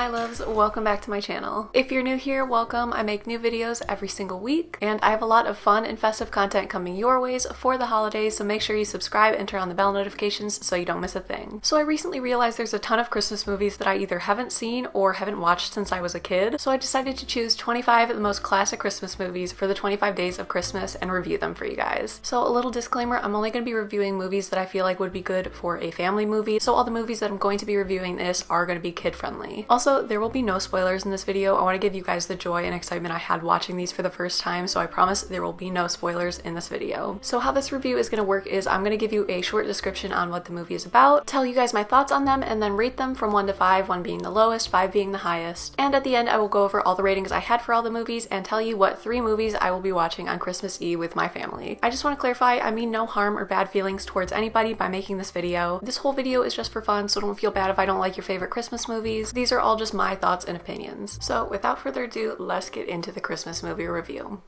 Hi loves, welcome back to my channel. If you're new here, welcome. I make new videos every single week and I have a lot of fun and festive content coming your ways for the holidays, so make sure you subscribe and turn on the bell notifications so you don't miss a thing. So I recently realized there's a ton of Christmas movies that I either haven't seen or haven't watched since I was a kid, so I decided to choose 25 of the most classic Christmas movies for the 25 days of Christmas and review them for you guys. So a little disclaimer, I'm only going to be reviewing movies that I feel like would be good for a family movie, so all the movies that I'm going to be reviewing this are going to be kid friendly. Also, there will be no spoilers in this video. I want to give you guys the joy and excitement I had watching these for the first time, so I promise there will be no spoilers in this video. So how this review is going to work is I'm going to give you a short description on what the movie is about, tell you guys my thoughts on them, and then rate them from 1 to 5, 1 being the lowest, 5 being the highest. And at the end I will go over all the ratings I had for all the movies and tell you what 3 movies I will be watching on Christmas Eve with my family. I just want to clarify, I mean no harm or bad feelings towards anybody by making this video. This whole video is just for fun, so don't feel bad if I don't like your favorite Christmas movies. These are all just my thoughts and opinions. So without further ado, let's get into the Christmas movie review.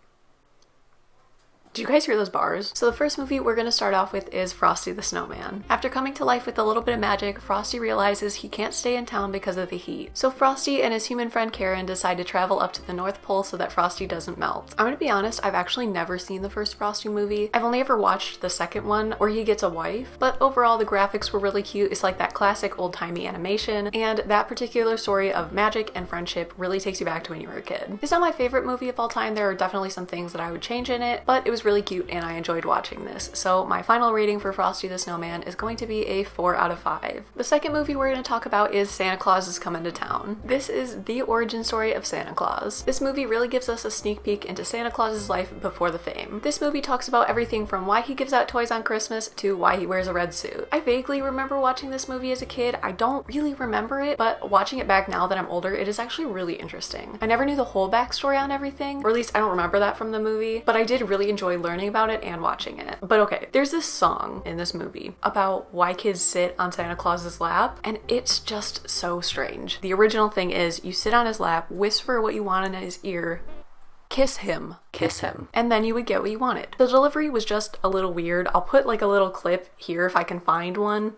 Did you guys hear those bars? So the first movie we're going to start off with is Frosty the Snowman. After coming to life with a little bit of magic, Frosty realizes he can't stay in town because of the heat. So Frosty and his human friend Karen decide to travel up to the North Pole so that Frosty doesn't melt. I'm going to be honest, I've actually never seen the first Frosty movie. I've only ever watched the second one where he gets a wife, but overall the graphics were really cute. It's like that classic old-timey animation, and that particular story of magic and friendship really takes you back to when you were a kid. It's not my favorite movie of all time. There are definitely some things that I would change in it, but it was really cute and I enjoyed watching this. So my final rating for Frosty the Snowman is going to be a 4 out of 5. The second movie we're going to talk about is Santa Claus is Coming to Town. This is the origin story of Santa Claus. This movie really gives us a sneak peek into Santa Claus's life before the fame. This movie talks about everything from why he gives out toys on Christmas to why he wears a red suit. I vaguely remember watching this movie as a kid. I don't really remember it, but watching it back now that I'm older, it is actually really interesting. I never knew the whole backstory on everything, or at least I don't remember that from the movie, but I did really enjoy learning about it and watching it. But okay, there's this song in this movie about why kids sit on Santa Claus's lap, and it's just so strange. The original thing is you sit on his lap, whisper what you want in his ear, kiss him, and then you would get what you wanted. The delivery was just a little weird. I'll put like a little clip here if I can find one.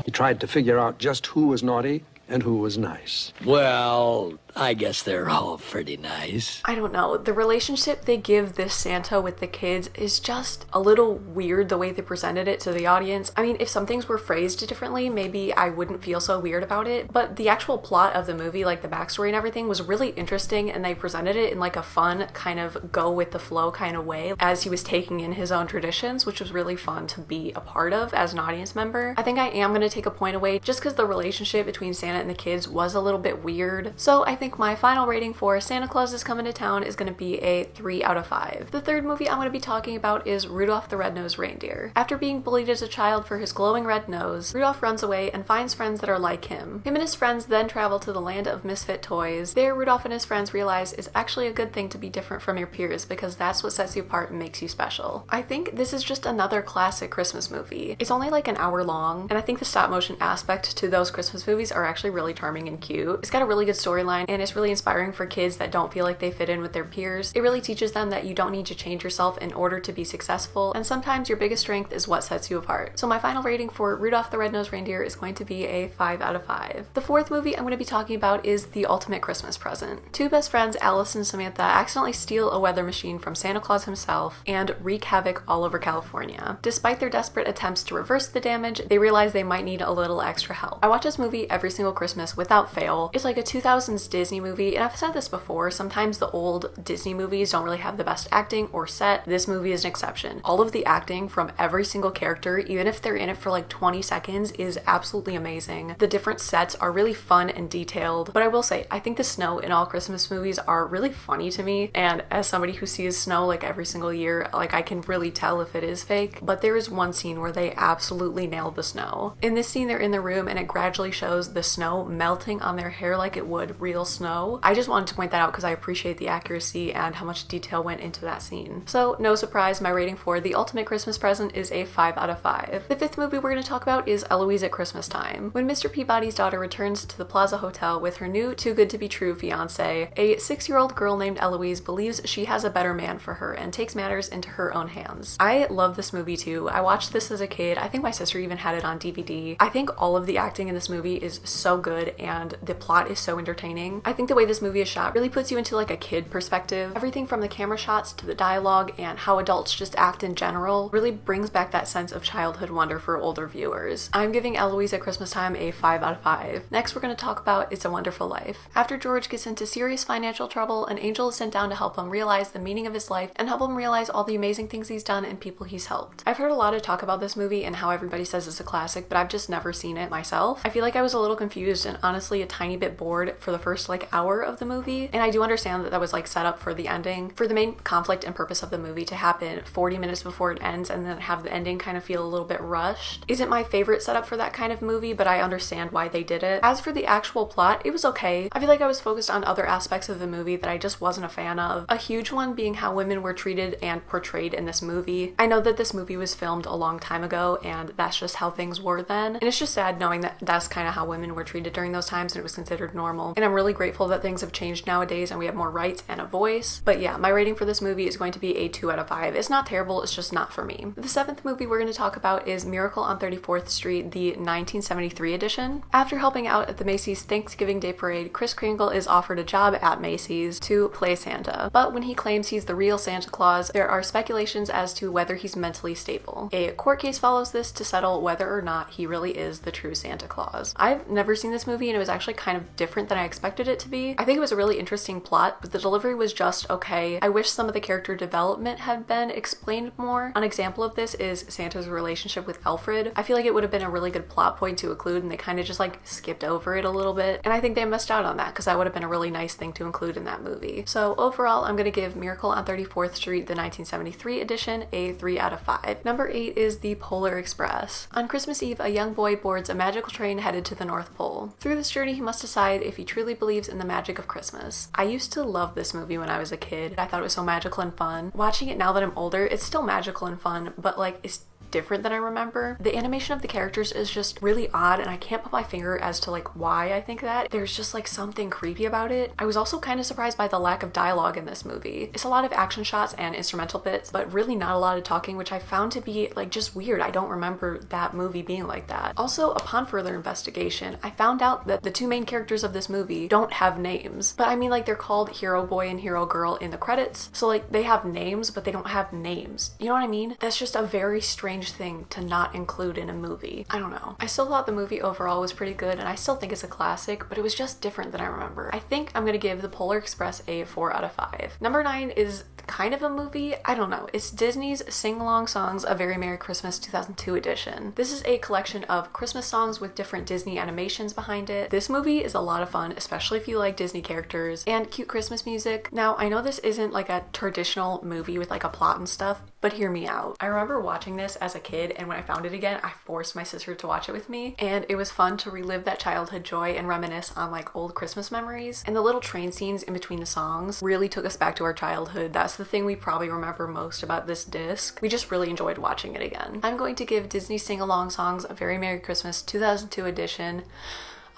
He tried to figure out just who was naughty and who was nice. Well, I guess they're all pretty nice. I don't know. The relationship they give this Santa with the kids is just a little weird, the way they presented it to the audience. I mean, if some things were phrased differently, maybe I wouldn't feel so weird about it, but the actual plot of the movie, like the backstory and everything, was really interesting, and they presented it in like a fun, kind of go with the flow kind of way as he was taking in his own traditions, which was really fun to be a part of as an audience member. I think I am going to take a point away just because the relationship between Santa and the kids was a little bit weird. So I think my final rating for Santa Claus is Coming to Town is going to be a 3 out of 5. The third movie I'm going to be talking about is Rudolph the Red-Nosed Reindeer. After being bullied as a child for his glowing red nose, Rudolph runs away and finds friends that are like him. Him and his friends then travel to the land of misfit toys. There, Rudolph and his friends realize it's actually a good thing to be different from your peers because that's what sets you apart and makes you special. I think this is just another classic Christmas movie. It's only like an hour long, and I think the stop motion aspect to those Christmas movies are actually really charming and cute. It's got a really good storyline, and it's really inspiring for kids that don't feel like they fit in with their peers. It really teaches them that you don't need to change yourself in order to be successful, and sometimes your biggest strength is what sets you apart. So my final rating for Rudolph the Red-Nosed Reindeer is going to be a 5 out of 5. The fourth movie I'm going to be talking about is The Ultimate Christmas Present. Two best friends, Alice and Samantha, accidentally steal a weather machine from Santa Claus himself and wreak havoc all over California. Despite their desperate attempts to reverse the damage, they realize they might need a little extra help. I watch this movie every single Christmas without fail. It's like a 2000s Disney movie, and I've said this before, sometimes the old Disney movies don't really have the best acting or set. This movie is an exception. All of the acting from every single character, even if they're in it for like 20 seconds, is absolutely amazing. The different sets are really fun and detailed, but I will say, I think the snow in all Christmas movies are really funny to me, and as somebody who sees snow like every single year, like I can really tell if it is fake, but there is one scene where they absolutely nailed the snow. In this scene, they're in the room and it gradually shows the snow melting on their hair like it would real snow. I just wanted to point that out because I appreciate the accuracy and how much detail went into that scene. So no surprise, my rating for The Ultimate Christmas Present is a 5 out of 5. The fifth movie we're going to talk about is Eloise at Christmas Time. When Mr. Peabody's daughter returns to the Plaza Hotel with her new too good to be true fiance, a 6-year-old girl named Eloise believes she has a better man for her and takes matters into her own hands. I love this movie too. I watched this as a kid. I think my sister even had it on DVD. I think all of the acting in this movie is so good and the plot is so entertaining. I think the way this movie is shot really puts you into like a kid perspective. Everything from the camera shots to the dialogue and how adults just act in general really brings back that sense of childhood wonder for older viewers. I'm giving Eloise at Christmas Time a 5 out of 5. Next, we're going to talk about It's a Wonderful Life. After George gets into serious financial trouble, an angel is sent down to help him realize the meaning of his life and help him realize all the amazing things he's done and people he's helped. I've heard a lot of talk about this movie and how everybody says it's a classic, but I've just never seen it myself. I feel like I was a little confused and honestly a tiny bit bored for the first like hour of the movie, and I do understand that that was like set up for the ending, for the main conflict and purpose of the movie to happen 40 minutes before it ends and then have the ending kind of feel a little bit rushed. Isn't my favorite setup for that kind of movie, but I understand why they did it. As for the actual plot, it was okay. I feel like I was focused on other aspects of the movie that I just wasn't a fan of. A huge one being how women were treated and portrayed in this movie. I know that this movie was filmed a long time ago and that's just how things were then, and it's just sad knowing that that's kind of how women were treated during those times and it was considered normal. And I'm really grateful that things have changed nowadays and we have more rights and a voice. But yeah, my rating for this movie is going to be a 2 out of 5. It's not terrible, it's just not for me. The seventh movie we're going to talk about is Miracle on 34th Street, the 1973 edition. After helping out at the Macy's Thanksgiving Day Parade, Kris Kringle is offered a job at Macy's to play Santa. But when he claims he's the real Santa Claus, there are speculations as to whether he's mentally stable. A court case follows this to settle whether or not he really is the true Santa Claus. I've never seen this movie and it was actually kind of different than I expected it to be. I think it was a really interesting plot, but the delivery was just okay. I wish some of the character development had been explained more. An example of this is Santa's relationship with Alfred. I feel like it would have been a really good plot point to include and they kind of just like skipped over it a little bit, and I think they missed out on that because that would have been a really nice thing to include in that movie. So overall, I'm going to give Miracle on 34th Street, the 1973 edition, a 3 out of 5. Number 8 is The Polar Express. On Christmas Eve, a young boy boards a magical train headed to the North Pole. Through this journey, he must decide if he truly believes in the magic of Christmas. I used to love this movie when I was a kid. I thought it was so magical and fun. Watching it now that I'm older, it's still magical and fun, but like it's different than I remember. The animation of the characters is just really odd and I can't put my finger as to like why I think that. There's just like something creepy about it. I was also kind of surprised by the lack of dialogue in this movie. It's a lot of action shots and instrumental bits, but really not a lot of talking, which I found to be like just weird. I don't remember that movie being like that. Also, upon further investigation, I found out that the two main characters of this movie don't have names. But I mean, like, they're called Hero Boy and Hero Girl in the credits, so like they have names but they don't have names. You know what I mean? That's just a very strange thing to not include in a movie. I don't know. I still thought the movie overall was pretty good and I still think it's a classic, but it was just different than I remember. I think I'm gonna give The Polar Express a 4 out of 5. Number 9 is kind of a movie. I don't know. It's Disney's Sing-Along Songs, A Very Merry Christmas 2002 edition. This is a collection of Christmas songs with different Disney animations behind it. This movie is a lot of fun, especially if you like Disney characters and cute Christmas music. Now, I know this isn't like a traditional movie with like a plot and stuff, but hear me out. I remember watching this as a kid, and when I found it again, I forced my sister to watch it with me, and it was fun to relive that childhood joy and reminisce on like old Christmas memories. And the little train scenes in between the songs really took us back to our childhood. That's the thing we probably remember most about this disc. We just really enjoyed watching it again. I'm going to give Disney Sing-Along Songs, A Very Merry Christmas 2002 edition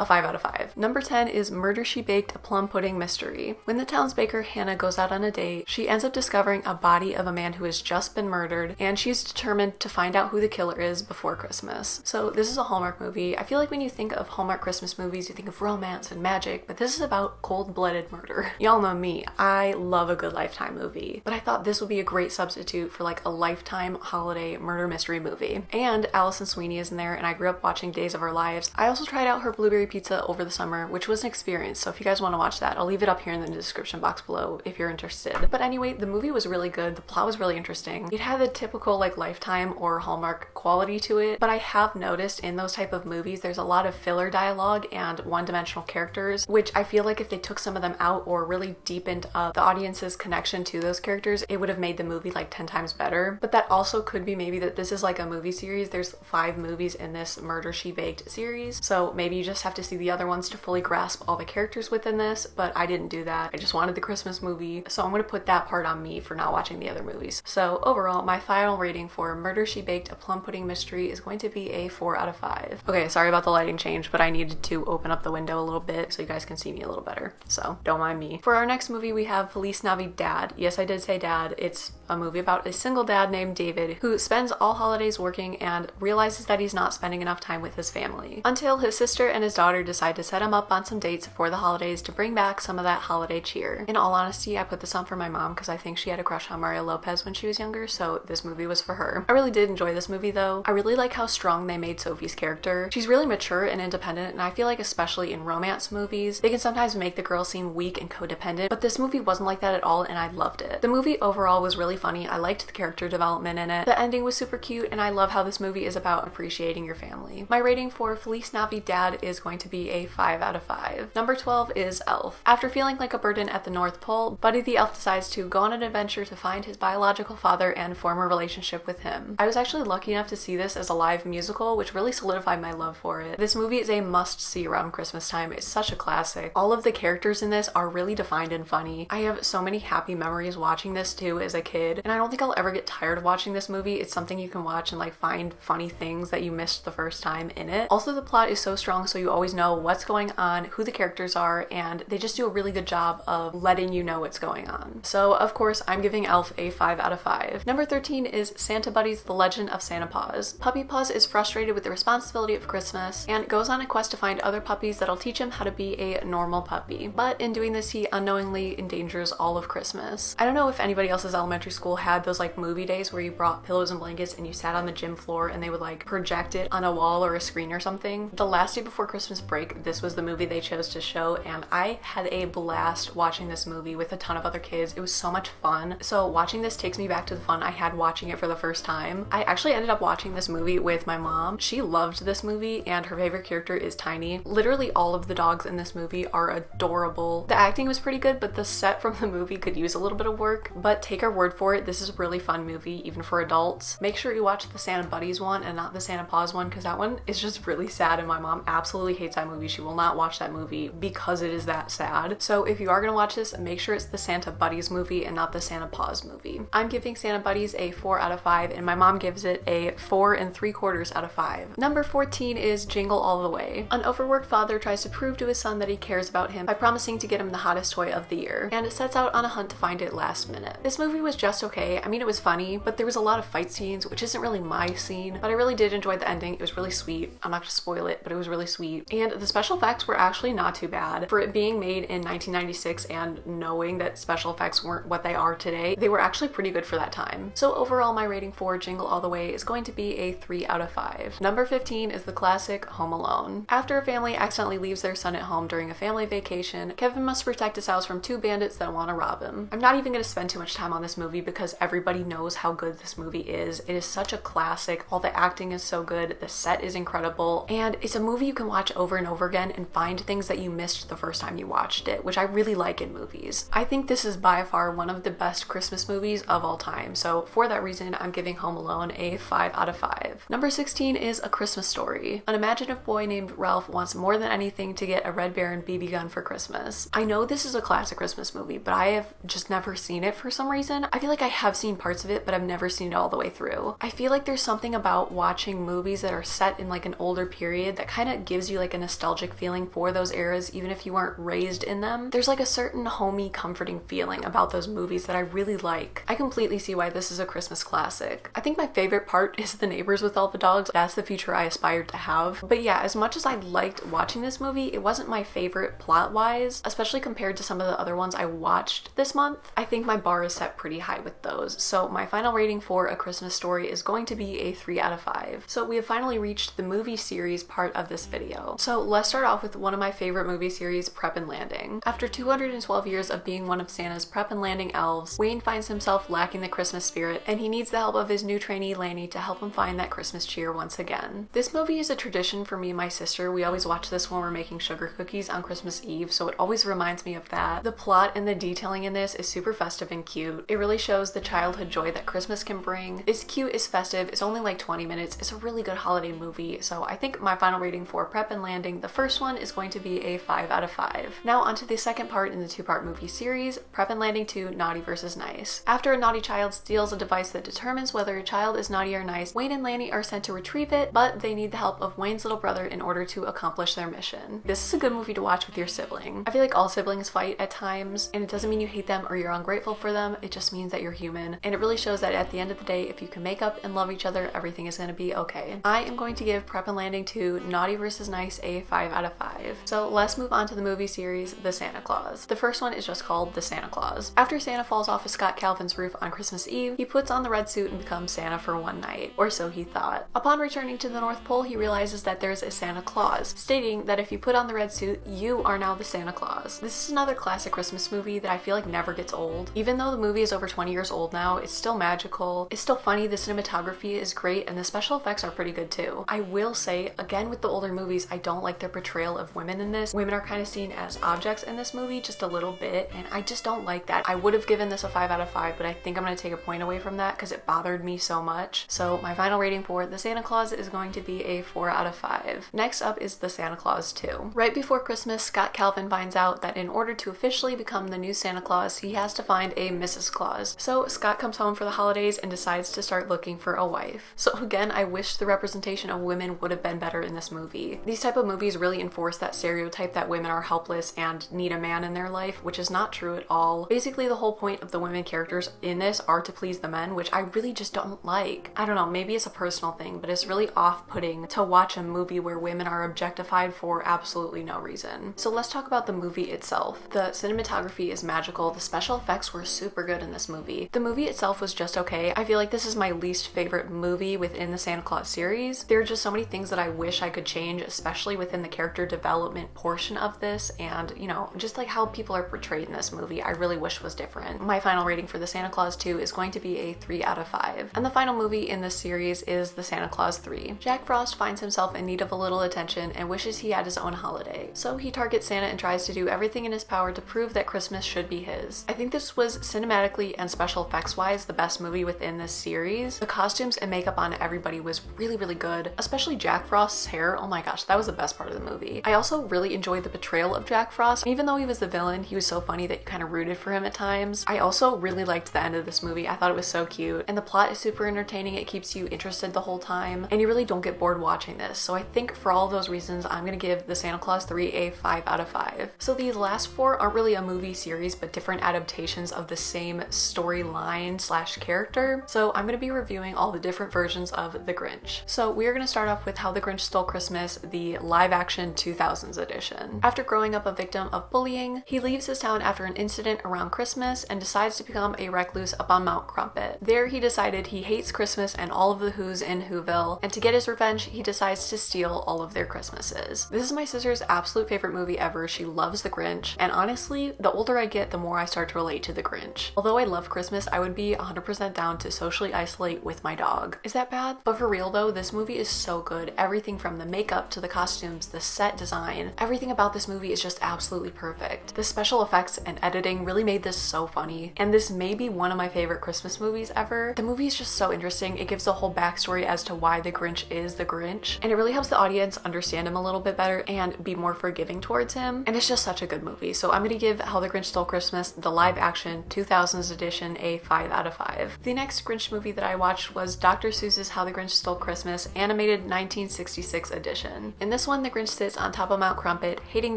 a 5 out of 5. Number 10 is Murder, She Baked, a Plum Pudding Mystery. When the town's baker Hannah goes out on a date, she ends up discovering a body of a man who has just been murdered, and she's determined to find out who the killer is before Christmas. So this is a Hallmark movie. I feel like when you think of Hallmark Christmas movies, you think of romance and magic, but this is about cold-blooded murder. Y'all know me. I love a good Lifetime movie, but I thought this would be a great substitute for like a Lifetime holiday murder mystery movie. And Allison Sweeney is in there, and I grew up watching Days of Our Lives. I also tried out her blueberry pizza over the summer, which was an experience, so if you guys want to watch that, I'll leave it up here in the description box below if you're interested. But anyway, the movie was really good. The plot was really interesting. It had the typical like Lifetime or Hallmark quality to it, but I have noticed in those type of movies there's a lot of filler dialogue and one-dimensional characters, which I feel like if they took some of them out or really deepened up the audience's connection to those characters, it would have made the movie like 10 times better. But that also could be maybe that this is like a movie series. There's 5 movies in this Murder, She Baked series, so maybe you just have to to see the other ones to fully grasp all the characters within this, but I didn't do that. I just wanted the Christmas movie, so I'm gonna put that part on me for not watching the other movies. So overall, my final rating for Murder, She Baked, A Plum Pudding Mystery is going to be a 4 out of 5. Okay, sorry about the lighting change, but I needed to open up the window a little bit so you guys can see me a little better, so don't mind me. For our next movie, we have Felix Navidad. Yes, I did say dad. It's a movie about a single dad named David who spends all holidays working and realizes that he's not spending enough time with his family, until his sister and his daughter decide to set him up on some dates for the holidays to bring back some of that holiday cheer. In all honesty, I put this on for my mom because I think she had a crush on Mario Lopez when she was younger, so this movie was for her. I really did enjoy this movie though. I really like how strong they made Sophie's character. She's really mature and independent, and I feel like especially in romance movies, they can sometimes make the girl seem weak and codependent, but this movie wasn't like that at all, and I loved it. The movie overall was really funny. I liked the character development in it. The ending was super cute, and I love how this movie is about appreciating your family. My rating for Felix Navidad is going to be a 5 out of 5. Number 12 is Elf. After feeling like a burden at the North Pole, Buddy the Elf decides to go on an adventure to find his biological father and form a relationship with him. I was actually lucky enough to see this as a live musical, which really solidified my love for it. This movie is a must-see around Christmas time. It's such a classic. All of the characters in this are really defined and funny. I have so many happy memories watching this too as a kid, and I don't think I'll ever get tired of watching this movie. It's something you can watch and like find funny things that you missed the first time in it. Also, the plot is so strong, so you always know what's going on, who the characters are, and they just do a really good job of letting you know what's going on. So of course, I'm giving Elf a 5 out of 5. Number 13 is Santa Buddies: The Legend of Santa Paws. Puppy Paws is frustrated with the responsibility of Christmas and goes on a quest to find other puppies that'll teach him how to be a normal puppy. But in doing this, he unknowingly endangers all of Christmas. I don't know if anybody else's elementary school had those like movie days where you brought pillows and blankets and you sat on the gym floor and they would like project it on a wall or a screen or something. The last day before Christmas break, this was the movie they chose to show, and I had a blast watching this movie with a ton of other kids. It was so much fun. So watching this takes me back to the fun I had watching it for the first time. I actually ended up watching this movie with my mom. She loved this movie and her favorite character is Tiny. Literally all of the dogs in this movie are adorable. The acting was pretty good, but the set from the movie could use a little bit of work, but take our word for it, this is a really fun movie even for adults. Make sure you watch the Santa Buddies one and not the Santa Paws one, because that one is just really sad and my mom absolutely hates that movie. She will not watch that movie because it is that sad. So if you are gonna watch this, make sure it's the Santa Buddies movie and not the Santa Paws movie. I'm giving Santa Buddies a 4 out of 5 and my mom gives it a 4 3/4 out of 5. Number 14 is Jingle All The Way. An overworked father tries to prove to his son that he cares about him by promising to get him the hottest toy of the year, and it sets out on a hunt to find it last minute. This movie was just okay. I mean, it was funny, but there was a lot of fight scenes, which isn't really my scene, but I really did enjoy the ending. It was really sweet. I'm not gonna spoil it, but it was really sweet. And the special effects were actually not too bad. For it being made in 1996 and knowing that special effects weren't what they are today, they were actually pretty good for that time. So overall, my rating for Jingle All The Way is going to be a 3 out of 5. Number 15 is the classic Home Alone. After a family accidentally leaves their son at home during a family vacation, Kevin must protect his house from two bandits that want to rob him. I'm not even going to spend too much time on this movie because everybody knows how good this movie is. It is such a classic. All the acting is so good. The set is incredible. And it's a movie you can watch over and over again and find things that you missed the first time you watched it, which I really like in movies. I think this is by far one of the best Christmas movies of all time. So for that reason, I'm giving Home Alone a 5 out of 5. Number 16 is A Christmas Story. An imaginative boy named Ralph wants more than anything to get a Red Baron BB gun for Christmas. I know this is a classic Christmas movie, but I have just never seen it for some reason. I feel like I have seen parts of it, but I've never seen it all the way through. I feel like there's something about watching movies that are set in like an older period that kind of gives you like a nostalgic feeling for those eras, even if you weren't raised in them. There's like a certain homey, comforting feeling about those movies that I really like. I completely see why this is a Christmas classic. I think my favorite part is the neighbors with all the dogs. That's the future I aspired to have. But yeah, as much as I liked watching this movie, it wasn't my favorite plot-wise, especially compared to some of the other ones I watched this month. I think my bar is set pretty high with those. So my final rating for A Christmas Story is going to be a 3 out of 5. So we have finally reached the movie series part of this video. So let's start off with one of my favorite movie series, Prep and Landing. After 212 years of being one of Santa's Prep and Landing elves, Wayne finds himself lacking the Christmas spirit, and he needs the help of his new trainee Lanny to help him find that Christmas cheer once again. This movie is a tradition for me and my sister. We always watch this when we're making sugar cookies on Christmas Eve, so it always reminds me of that. The plot and the detailing in this is super festive and cute. It really shows shows the childhood joy that Christmas can bring. It's cute, it's festive, it's only like 20 minutes. It's a really good holiday movie, so I think my final rating for Prep and Landing, the first one, is going to be a 5 out of 5. Now onto the second part in the two-part movie series, Prep and Landing 2, Naughty vs. Nice. After a naughty child steals a device that determines whether a child is naughty or nice, Wayne and Lanny are sent to retrieve it, but they need the help of Wayne's little brother in order to accomplish their mission. This is a good movie to watch with your sibling. I feel like all siblings fight at times, and it doesn't mean you hate them or you're ungrateful for them, it just means that you're human, and it really shows that at the end of the day, if you can make up and love each other, everything is going to be okay. I am going to give Prep and Landing 2, Naughty vs. Nice, a 5 out of 5. So let's move on to the movie series, The Santa Claus. The first one is just called The Santa Claus. After Santa falls off of Scott Calvin's roof on Christmas Eve, he puts on the red suit and becomes Santa for one night, or so he thought. Upon returning to the North Pole, he realizes that there's a Santa Claus, stating that if you put on the red suit, you are now the Santa Claus. This is another classic Christmas movie that I feel like never gets old. Even though the movie is over 20 years old now, it's still magical, it's still funny, the cinematography is great, and the special effects are pretty good too. I will say, again with the older movies, I don't like their portrayal of women in this. Women are kind of seen as objects in this movie just a little bit, and I just don't like that. I would have given this a 5 out of 5, but I think I'm going to take a point away from that because it bothered me so much. So my final rating for The Santa Claus is going to be a 4 out of 5. Next up is The Santa Claus 2. Right before Christmas, Scott Calvin finds out that in order to officially become the new Santa Claus, he has to find a Mrs. Claus. So Scott comes home for the holidays and decides to start looking for a wife. So again, I wish the representation of women would have been better in this movie. These type of movies really enforce that stereotype that women are helpless and need a man in their life, which is not true at all. Basically, the whole point of the women characters in this are to please the men, which I really just don't like. I don't know, maybe it's a personal thing, but it's really off-putting to watch a movie where women are objectified for absolutely no reason. So let's talk about the movie itself. The cinematography is magical, the special effects were super good in this movie. The movie itself was just okay. I feel like this is my least favorite movie within the Santa Claus series. There are just so many things that I wish I could change, especially within the character development portion of this, and you know, just like how people are portrayed in this movie, I really wish was different. My final rating for The Santa Claus 2 is going to be a 3 out of 5. And the final movie in this series is The Santa Claus 3. Jack Frost finds himself in need of a little attention and wishes he had his own holiday. So he targets Santa and tries to do everything in his power to prove that Christmas should be his. I think this was cinematically and special effects wise the best movie within this series. The costumes and makeup on everybody was really good, especially Jack Frost's hair. Oh my gosh, that was the best part of the movie. I also really enjoyed the portrayal of Jack Frost. Even though he was the villain, he was so funny that you kind of rooted for him at times. I also really liked the end of this movie. I thought it was so cute, and the plot is super entertaining. It keeps you interested the whole time, and you really don't get bored watching this. So I think for all those reasons, I'm gonna give The Santa Claus 3 a 5 out of 5. So these last four aren't really a movie series, but different adaptations of the same storyline slash character. So I'm gonna be reviewing all the different versions of The Grinch. So we are gonna start off with How the Grinch Stole Christmas, the live action 2000s edition. After growing up a victim of bullying, he leaves his town after an incident around Christmas and decides to become a recluse up on Mount Crumpet. There he decided he hates Christmas and all of the Who's in Whoville, and to get his revenge, he decides to steal all of their Christmases. This is my sister's absolute favorite movie ever. She loves The Grinch, and honestly, the older I get, the more I start to relate to The Grinch. Although I love Christmas, I would be 100% down to socially isolate with my dog. Is that bad? But for real though, this movie is so good. Everything from the makeup to the costumes, the set design, everything about this movie is just absolutely perfect. The special effects and editing really made this so funny, and this may be one of my favorite Christmas movies ever. The movie is just so interesting. It gives a whole backstory as to why the Grinch is the Grinch, and it really helps the audience understand him a little bit better and be more forgiving towards him, and it's just such a good movie. So I'm gonna give How the Grinch Stole Christmas, the live action 2000s edition, a 5 out of 5. The next Grinch movie that I watched was Dr. Seuss's How the Grinch Stole Christmas, animated 1966 edition. In this one, the Grinch sits on top of Mount Crumpet, hating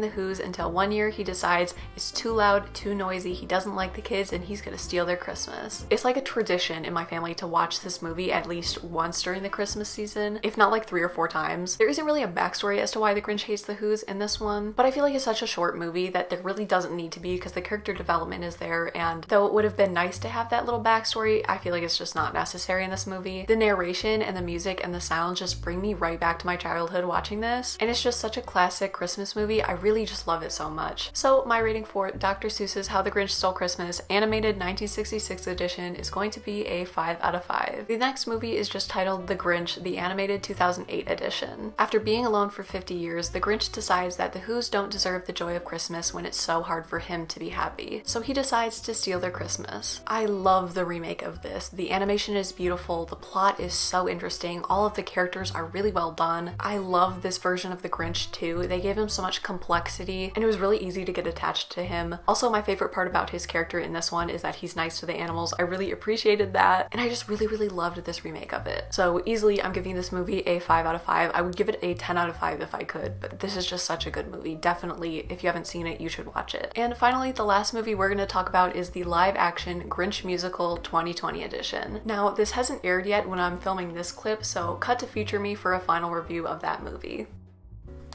the Who's until one year he decides it's too loud, too noisy, he doesn't like the kids, and he's gonna steal their Christmas. It's like a tradition in my family to watch this movie at least once during the Christmas season, if not like 3 or 4 times. There isn't really a backstory as to why the Grinch hates the Who's in this one, but I feel like it's such a short movie that there really doesn't need to be because the character development is there, and though it would have been nice to have that little backstory, I feel like it's just not necessary in this movie. The narration and the music and the sounds just bring me right back to my childhood watching this, and it's just such a classic Christmas movie. I really just love it so much. So my rating for Dr. Seuss's How the Grinch Stole Christmas, animated 1966 edition, is going to be a 5 out of 5. The next movie is just titled The Grinch, the animated 2008 edition. After being alone for 50 years, the Grinch decides that the Who's don't deserve the joy of Christmas when it's so hard for him to be happy. So he decides to steal their Christmas. I love the remake of this. The animation is beautiful, the plot is so interesting, all of the characters are really well done. I love this version of the Grinch too. They gave him so much complexity and it was really easy to get attached to him. Also, my favorite part about his character in this one is that he's nice to the animals. I really appreciated that and I just really loved this remake of it. So easily I'm giving this movie a 5 out of 5. I would give it a 10 out of 5 if I could, but this is just such a good movie. Definitely, if you haven't seen it, you should watch it. And finally, the last movie we're going to talk about is the live action Grinch musical 2020 edition. Now, this hasn't aired yet when I'm filming this clip, so cut to future me for a final review of that movie.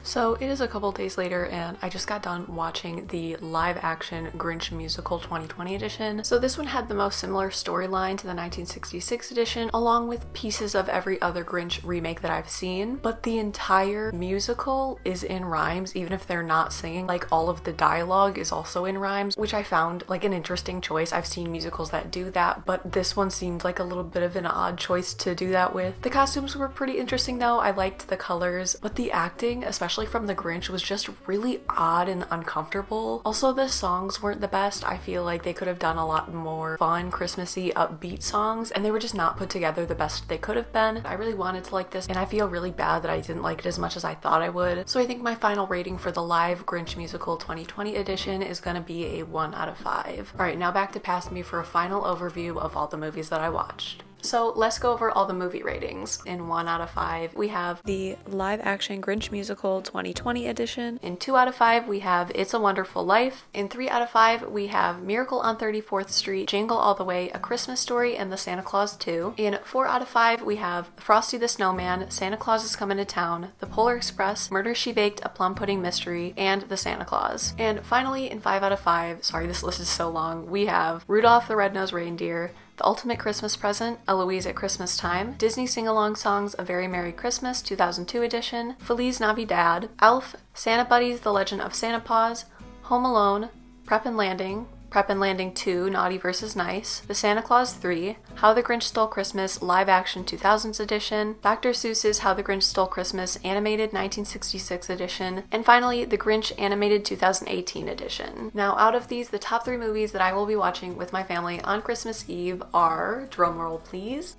So it is a couple days later and I just got done watching the live action Grinch musical 2020 edition. So this one had the most similar storyline to the 1966 edition, along with pieces of every other Grinch remake that I've seen, but the entire musical is in rhymes even if they're not singing. Like, all of the dialogue is also in rhymes, which I found like an interesting choice. I've seen musicals that do that, but this one seemed like a little bit of an odd choice to do that with. The costumes were pretty interesting though. I liked the colors, but the acting, especially from the Grinch, was just really odd and uncomfortable. Also, the songs weren't the best. I feel like they could have done a lot more fun, Christmassy, upbeat songs, and they were just not put together the best they could have been. I really wanted to like this, and I feel really bad that I didn't like it as much as I thought I would. So I think my final rating for the live Grinch musical 2020 edition is gonna be a 1 out of 5. Alright, now back to Past Me for a final overview of all the movies that I watched. So let's go over all the movie ratings. In 1 out of 5, we have the live action Grinch musical 2020 edition. In 2 out of 5, we have It's a Wonderful Life. In 3 out of 5, we have Miracle on 34th Street, Jingle All The Way, A Christmas Story, and The Santa Claus 2. In 4 out of 5, we have Frosty the Snowman, Santa Claus is Coming to Town, The Polar Express, Murder, She Baked, A Plum Pudding Mystery, and The Santa Claus. And finally, in 5 out of 5, sorry this list is so long, we have Rudolph the Red-Nosed Reindeer, The Ultimate Christmas Present, Eloise at Christmas Time, Disney Sing-Along Songs, A Very Merry Christmas, 2002 edition, Felix Navidad, Elf, Santa Buddies, The Legend of Santa Paws, Home Alone, Prep and Landing 2, Naughty vs. Nice, The Santa Claus 3, How the Grinch Stole Christmas, Live Action 2000s edition, Dr. Seuss's How the Grinch Stole Christmas, Animated 1966 edition, and finally, The Grinch Animated 2018 edition. Now, out of these, the top 3 movies that I will be watching with my family on Christmas Eve are, drumroll please,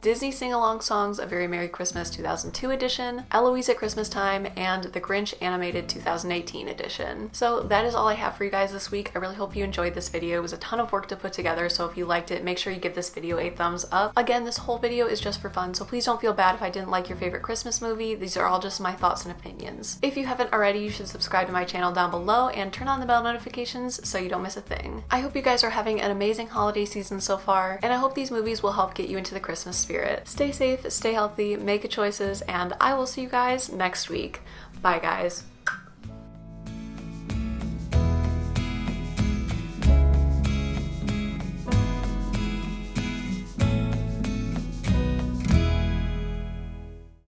Disney Sing-Along Songs, A Very Merry Christmas 2002 edition, Eloise at Christmas Time, and The Grinch Animated 2018 edition. So that is all I have for you guys this week. I really hope you enjoyed this video. It was a ton of work to put together, so if you liked it, make sure you give this video a thumbs up. Again, this whole video is just for fun, so please don't feel bad if I didn't like your favorite Christmas movie. These are all just my thoughts and opinions. If you haven't already, you should subscribe to my channel down below and turn on the bell notifications so you don't miss a thing. I hope you guys are having an amazing holiday season so far, and I hope these movies will help get you into the Christmas spirit. Stay safe, stay healthy, make good choices, and I will see you guys next week. Bye guys.